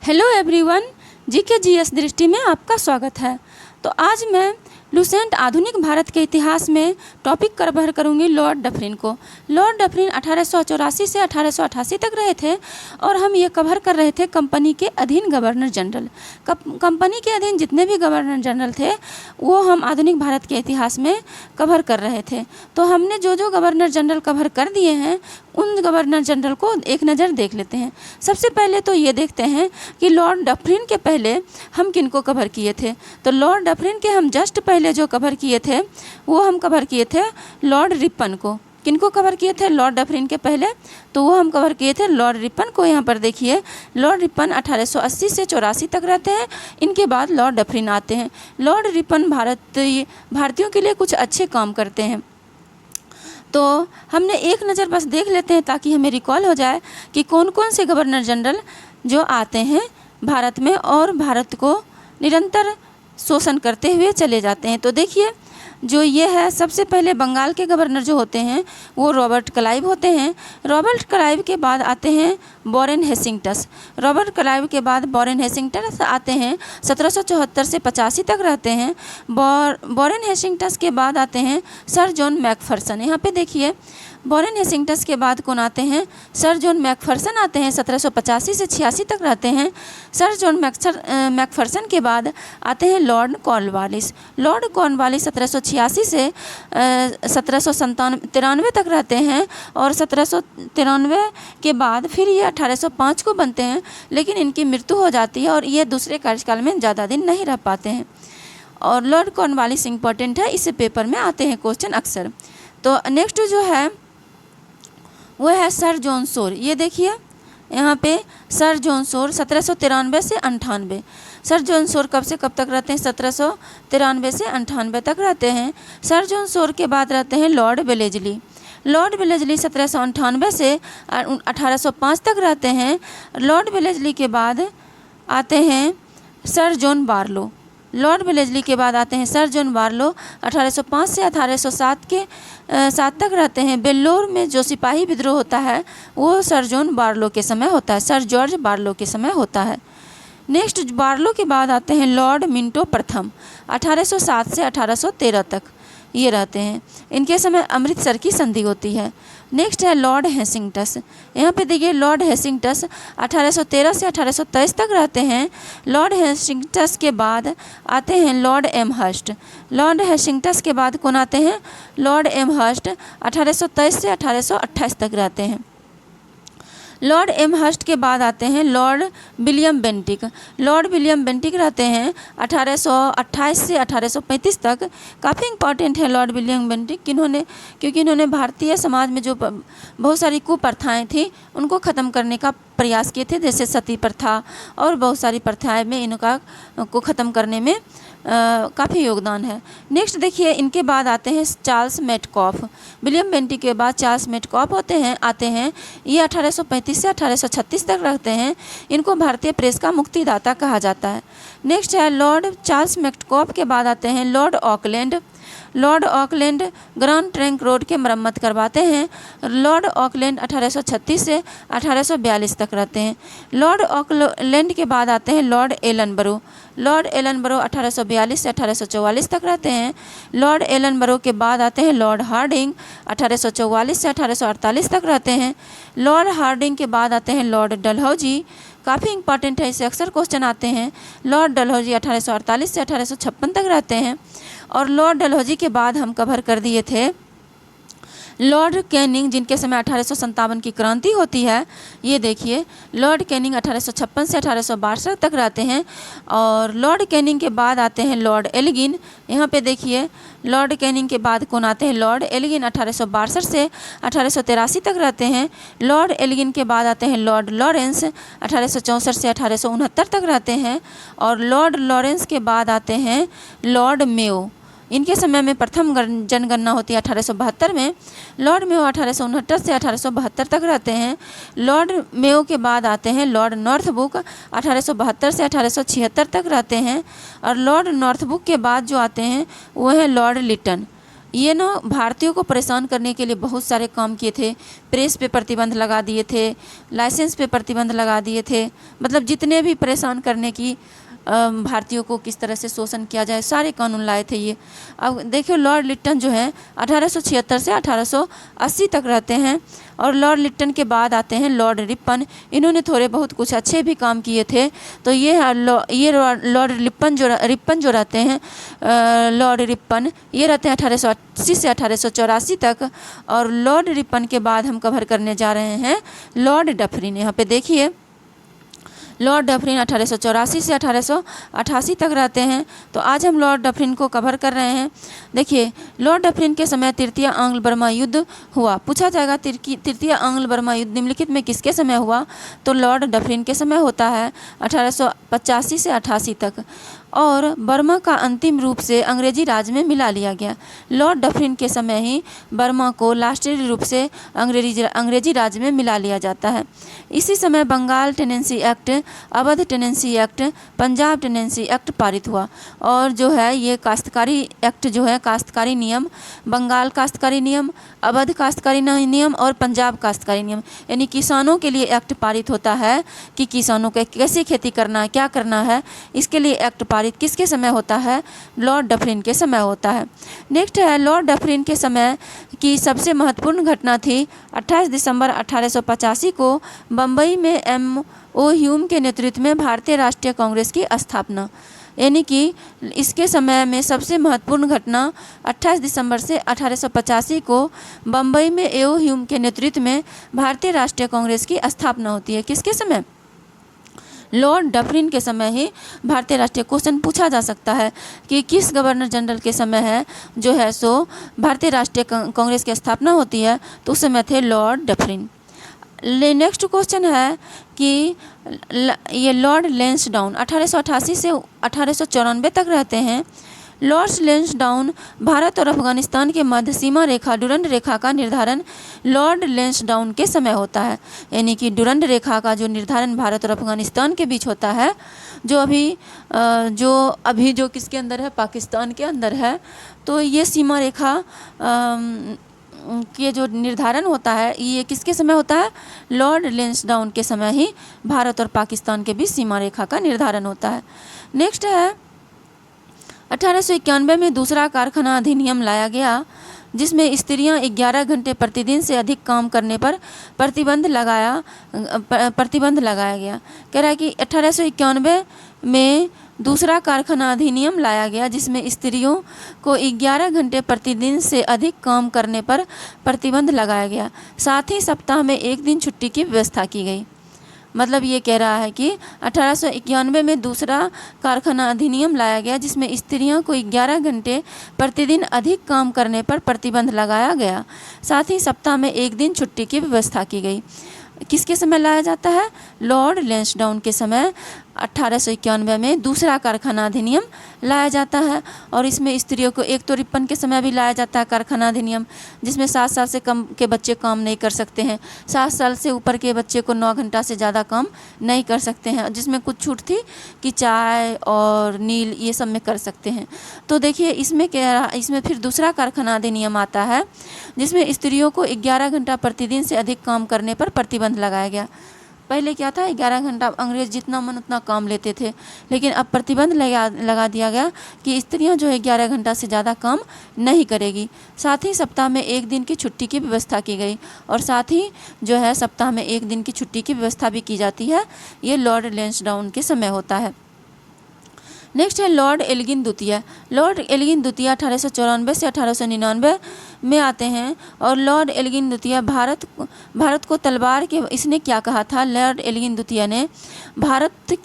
Hello everyone, GK GS दृष्टि में आपका स्वागत है। तो आज मैं लुसेंट आधुनिक भारत के इतिहास में टॉपिक कवर करूंगी लॉर्ड डफरिन को। लॉर्ड डफरिन 1884 से 1888 तक रहे थे और हम ये कवर कर रहे थे कंपनी के अधीन गवर्नर जनरल। कंपनी के अधीन जितने भी गवर्नर जनरल थे वो हम आधुनिक भारत के इतिहास में कवर कर रहे थे। तो हमने जो जो गवर्नर जनरल कवर कर दिए हैं उन गवर्नर जनरल को एक नज़र देख लेते हैं। सबसे पहले तो ये देखते हैं कि लॉर्ड डफरिन के पहले हम किन को कवर किए थे। तो लॉर्ड डफरिन के हम जस्ट पहले जो कवर किए थे वो हम कवर किए थे लॉर्ड रिपन को। किनको कवर किए थे लॉर्ड डफरिन के पहले? तो वो हम कवर किए थे लॉर्ड रिपन को। यहाँ पर देखिए, लॉर्ड रिपन 1880 से 84 तक रहते हैं। इनके बाद लॉर्ड डफरिन आते हैं। लॉर्ड रिपन भारतीयों के लिए कुछ अच्छे काम करते हैं। तो हमने एक नज़र बस देख लेते हैं ताकि हमें रिकॉल हो जाए कि कौन कौन से गवर्नर जनरल जो आते हैं भारत में और भारत को निरंतर शोषण करते हुए चले जाते हैं। तो देखिए, जो ये है सबसे पहले बंगाल के गवर्नर जो होते हैं वो रॉबर्ट क्लाइव होते हैं। रॉबर्ट क्लाइव के बाद आते हैं वॉरेन हेस्टिंग्स। रॉबर्ट क्लाइव के बाद वॉरेन हेस्टिंग्स आते हैं, 1774 से 85 तक रहते हैं। वॉरेन हेस्टिंग्स के बाद आते हैं सर जॉन मैकफर्सन। यहाँ पे देखिए, वॉरेन हेस्टिंग्स के बाद कौन आते हैं? सर जॉन मैकफर्सन आते हैं, 1785 से 86 तक रहते हैं। सर जॉन मैकफर्सन के बाद आते हैं लॉर्ड कॉर्नवालिस। लॉर्ड कॉर्नवालिस 1786 से 1793 तक रहते हैं और 1793 के बाद फिर ये 1805 को बनते हैं, लेकिन इनकी मृत्यु हो जाती है और ये दूसरे कार्यकाल में ज़्यादा दिन नहीं रह पाते हैं। और लॉर्ड कॉर्नवालिस इम्पोर्टेंट है, इससे पेपर में आते हैं क्वेश्चन अक्सर। तो नेक्स्ट जो है वो है सर जॉन शोर। ये देखिए यहाँ पे सर जॉन शोर 1793 से 98। सर जॉन शोर कब से कब तक रहते हैं? 1793 से 98 तक रहते हैं। सर जॉन शोर के बाद रहते हैं लॉर्ड वेलेस्ली। लॉर्ड वेलेस्ली 1798 से 1805 तक रहते हैं। लॉर्ड वेलेस्ली के बाद आते हैं sir John Barlow. Lord Wellesley के बाद आते हैं सर जॉन बार्लो, 1805 से 1807 के 7 तक रहते हैं। बेल्लोर में जो सिपाही विद्रोह होता है वो सर जॉन बार्लो के समय होता है, सर जॉर्ज बार्लो के समय होता है। नेक्स्ट बार्लो के बाद आते हैं लॉर्ड मिंटो प्रथम, 1807 से 1813 तक ये रहते हैं। इनके समय अमृतसर की संधि होती है। नेक्स्ट है लॉर्ड हेस्टिंग्स। यहाँ पे देखिए, लॉर्ड हेस्टिंग्स 1813 से 1823 तक रहते हैं। लॉर्ड हेस्टिंग्स के बाद आते हैं लॉर्ड एमहर्स्ट। लॉर्ड हेस्टिंग्स के बाद कौन आते हैं? लॉर्ड एमहर्स्ट 1823 से 1828 तक रहते हैं। लॉर्ड एमहर्स्ट के बाद आते हैं Lord William Bentinck. Lord William Bentinck रहते हैं 1828 से 1835 तक। काफ़ी इंपॉर्टेंट है लॉर्ड विलियम बेंटिक, क्योंकि इन्होंने भारतीय समाज में जो बहुत सारी कुप्रथाएं थी उनको ख़त्म करने का प्रयास किए थे, जैसे सती प्रथा और बहुत सारी प्रथाएं में इनका को ख़त्म करने में काफ़ी योगदान है। नेक्स्ट देखिए, इनके बाद आते हैं चार्ल्स मेटकॉफ। विलियम बेंटिक के बाद चार्ल्स मेटकॉफ आते हैं। ये 1835 से 1836 तक रहते हैं। इनको भारतीय प्रेस का मुक्तिदाता कहा जाता है। नेक्स्ट है लॉर्ड चार्ल्स मेटकॉफ के बाद आते हैं Lord Auckland. Lord Auckland grand trunk road के मरम्मत करवाते हैं। लॉर्ड ऑकलैंड 1836 से 1842 तक रहते हैं। लॉर्ड ऑकलैंड के बाद आते हैं लॉर्ड एलनबरो। लॉर्ड एलनबरो 1842 से 1844 तक रहते हैं। लॉर्ड एलनबरो के बाद आते हैं लॉर्ड हार्डिंग, 1844 से 1848 तक रहते हैं। लॉर्ड हार्डिंग के बाद आते हैं लॉर्ड डलहौजी। काफ़ी इंपॉर्टेंट है, इससे अक्सर क्वेश्चन आते हैं। लॉर्ड डलहौजी 1848 से 1856 तक रहते हैं। और लॉर्ड डलहौजी के बाद हम कवर कर दिए थे लॉर्ड कैनिंग, जिनके समय 1857 की क्रांति होती है। ये देखिए, लॉर्ड कैनिंग 1856 से 1862 तक रहते हैं। और लॉर्ड कैनिंग के बाद आते हैं लॉर्ड एल्गिन। यहाँ पे देखिए, लॉर्ड कैनिंग के बाद कौन आते हैं? लॉर्ड एल्गिन 1862 से 1883 तक रहते हैं। लॉर्ड एल्गिन के बाद आते हैं लॉर्ड लॉरेंस, 1864 से 1869 तक रहते हैं। और लॉर्ड लॉरेंस के बाद आते हैं लॉर्ड मेयो। इनके समय में प्रथम जनगणना होती है 1872 में। लॉर्ड मेयो 1869 से 1872 तक रहते हैं। लॉर्ड मेयो के बाद आते हैं लॉर्ड नॉर्थबुक, 1872 से 1876 तक रहते हैं। और लॉर्ड नॉर्थबुक के बाद जो आते हैं वो है लॉर्ड लिटन। ये ना भारतीयों को परेशान करने के लिए बहुत सारे काम किए थे। प्रेस पे प्रतिबंध लगा दिए थे, लाइसेंस पे प्रतिबंध लगा दिए थे, मतलब जितने भी परेशान करने की भारतीयों को किस तरह से शोषण किया जाए सारे कानून लाए थे ये। अब देखिए लॉर्ड लिट्टन जो है 1876 से 1880 तक रहते हैं, और लॉर्ड लिट्टन के बाद आते हैं लॉर्ड रिपन। इन्होंने थोड़े बहुत कुछ अच्छे भी काम किए थे। तो ये लॉर्ड रिपन जो रहते हैं, लॉर्ड रिपन ये रहते हैं 1880 से 1884 तक। और लॉर्ड रिपन के बाद हम कवर करने जा रहे हैं लॉर्ड डफरिन। यहाँ पे देखिए लॉर्ड डफरिन 1884 से 1888 तक रहते हैं। तो आज हम लॉर्ड डफरिन को कवर कर रहे हैं। देखिए लॉर्ड डफरिन के समय तृतीय आंग्ल बर्मा युद्ध हुआ। पूछा जाएगा तृतीय आंग्ल बर्मा युद्ध निम्नलिखित में किसके समय हुआ? तो लॉर्ड डफरिन के समय होता है 1885 से 88 तक। और बर्मा का अंतिम रूप से अंग्रेजी राज में मिला लिया गया। लॉर्ड डफरिन के समय ही बर्मा को राष्ट्रीय रूप से अंग्रेजी राज में मिला लिया जाता है। इसी समय Bengal tenancy act, Awadh tenancy act, Punjab tenancy act पारित हुआ। और जो है ये काश्तकारी एक्ट जो है, काश्तकारी नियम, बंगाल काश्तकारी नियम, अवध काश्तकारी नियम और पंजाब काश्तकारी नियम, यानी किसानों के लिए एक्ट पारित होता है कि किसानों को कैसे खेती करना है, क्या करना है। इसके लिए एक्ट पारित किसके समय होता है? लॉर्ड डफरिन के समय होता है। नेक्स्ट है लॉर्ड डफरिन के समय की सबसे महत्वपूर्ण घटना थी 28 दिसंबर 1885 को बम्बई में M.O. ह्यूम के नेतृत्व में भारतीय राष्ट्रीय कांग्रेस की स्थापना। यानी कि इसके समय में सबसे महत्वपूर्ण घटना 28 दिसंबर से 1885 को बम्बई में A.O. ह्यूम के नेतृत्व में भारतीय राष्ट्रीय कांग्रेस की स्थापना होती है। किसके समय? लॉर्ड डफरिन के समय ही भारतीय राष्ट्रीय क्वेश्चन पूछा जा सकता है कि किस गवर्नर जनरल के समय है जो है सो भारतीय राष्ट्रीय कांग्रेस की स्थापना होती है? तो उस समय थे लॉर्ड डफरिन। नेक्स्ट क्वेश्चन है कि ये लॉर्ड लैंसडाउन 1888 से 1894 तक रहते हैं। लॉर्ड लैंसडाउन भारत और अफगानिस्तान के मध्य सीमा रेखा डुरंड रेखा का निर्धारण लॉर्ड लैंसडाउन के समय होता है। यानी कि डुरंड रेखा का जो निर्धारण भारत और अफगानिस्तान के बीच होता है, जो अभी जो किसके अंदर है? पाकिस्तान के अंदर है। तो ये सीमा रेखा के जो निर्धारण होता है ये किसके समय होता है? लॉर्ड लैंसडाउन के समय ही भारत और पाकिस्तान के बीच सीमा रेखा का निर्धारण होता है। नेक्स्ट है 1891 में दूसरा कारखाना अधिनियम लाया गया, जिसमें स्त्रियां 11 घंटे प्रतिदिन से अधिक काम करने पर प्रतिबंध लगाया गया। कह रहा है कि 1891 में दूसरा कारखाना अधिनियम लाया गया, जिसमें स्त्रियों को 11 घंटे प्रतिदिन से अधिक काम करने पर प्रतिबंध लगाया गया। साथ ही सप्ताह में एक दिन छुट्टी की व्यवस्था की गई। मतलब ये कह रहा है कि 1891 में दूसरा कारखाना अधिनियम लाया गया, जिसमें स्त्रियों को 11 घंटे प्रतिदिन अधिक काम करने पर प्रतिबंध लगाया गया। साथ ही सप्ताह में एक दिन छुट्टी की व्यवस्था की गई। किसके समय लाया जाता है? लॉर्ड लैंसडाउन के समय 1891 में दूसरा कारखाना अधिनियम लाया जाता है। और इसमें स्त्रियों को एक तो रिपन के समय भी लाया जाता है कारखाना अधिनियम, जिसमें 7 साल से कम के बच्चे काम नहीं कर सकते हैं। 7 साल से ऊपर के बच्चे को 9 घंटा से ज़्यादा काम नहीं कर सकते हैं, जिसमें कुछ छूट थी कि चाय और नील ये सब में कर सकते हैं। तो देखिए इसमें फिर दूसरा कारखाना अधिनियम आता है, जिसमें स्त्रियों को 11 घंटा प्रतिदिन से अधिक काम करने पर प्रतिबंध लगाया गया। पहले क्या था? 11 घंटा अंग्रेज जितना मन उतना काम लेते थे, लेकिन अब प्रतिबंध लगा दिया गया कि स्त्रियां जो है 11 घंटा से ज़्यादा काम नहीं करेगी। साथ ही सप्ताह में एक दिन की छुट्टी की व्यवस्था की गई, और साथ ही जो है सप्ताह में एक दिन की छुट्टी की व्यवस्था भी की जाती है। ये लॉर्ड लैंसडाउन के समय होता है। नेक्स्ट है लॉर्ड एल्गिन द्वितीय। लॉर्ड एल्गिन द्वितीय 1894 से 1899 में आते हैं। और लॉर्ड एल्गिन द्वितीय भारत को तलवार के इसने क्या कहा था? लॉर्ड एल्गिन द्वितीय ने भारत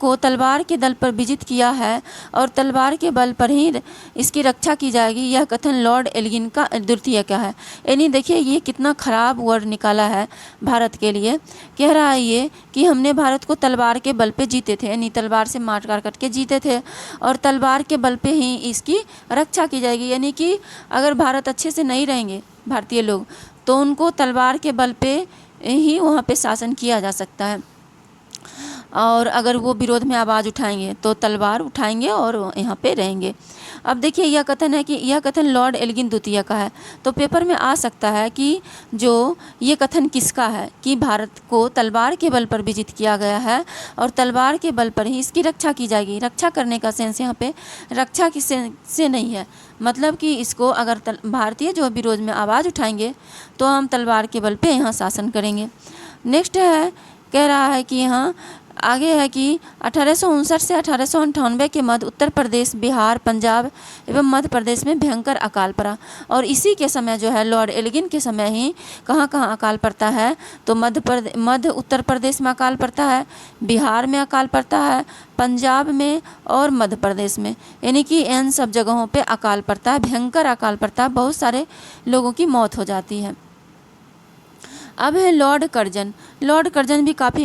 को तलवार के दल पर विजित किया है, और तलवार के बल पर ही इसकी रक्षा की जाएगी। यह कथन लॉर्ड एल्गिन का द्वितीय का है। यानी देखिए ये कितना ख़राब वर्ड निकाला है भारत के लिए। कह रहा है ये कि हमने भारत को तलवार के बल पे जीते थे, यानी तलवार से मार काट के जीते थे, और तलवार के बल पे ही इसकी रक्षा की जाएगी। यानी कि अगर भारत अच्छे से नहीं रहेंगे भारतीय लोग, तो उनको तलवार के बल पे ही वहाँ पे शासन किया जा सकता है। और अगर वो विरोध में आवाज़ उठाएंगे तो तलवार उठाएंगे और यहाँ पे रहेंगे। अब देखिए यह कथन है कि यह कथन लॉर्ड एल्गिन द्वितीय का है। तो पेपर में आ सकता है कि जो ये कथन किसका है कि भारत को तलवार के बल पर विजित किया गया है और तलवार के बल पर ही इसकी रक्षा की जाएगी। रक्षा करने का सेंस यहाँ पे रक्षा की से नहीं है, मतलब कि इसको अगर भारतीय जो विरोध में आवाज़ उठाएंगे तो हम तलवार के बल पे यहाँ शासन करेंगे। नेक्स्ट है, कह रहा है कि यहाँ आगे है कि 1859 से 1898 के मध्य उत्तर प्रदेश, बिहार, पंजाब एवं मध्य प्रदेश में भयंकर अकाल पड़ा। और इसी के समय जो है लॉर्ड एल्गिन के समय ही कहाँ कहाँ अकाल पड़ता है, तो मध्य उत्तर प्रदेश में अकाल पड़ता है, बिहार में अकाल पड़ता है, पंजाब में और मध्य प्रदेश में, यानी कि इन सब जगहों पे अकाल पड़ता है, भयंकर अकाल पड़ता है, बहुत सारे लोगों की मौत हो जाती है। अब है लॉर्ड कर्जन। लॉर्ड कर्जन भी काफ़ी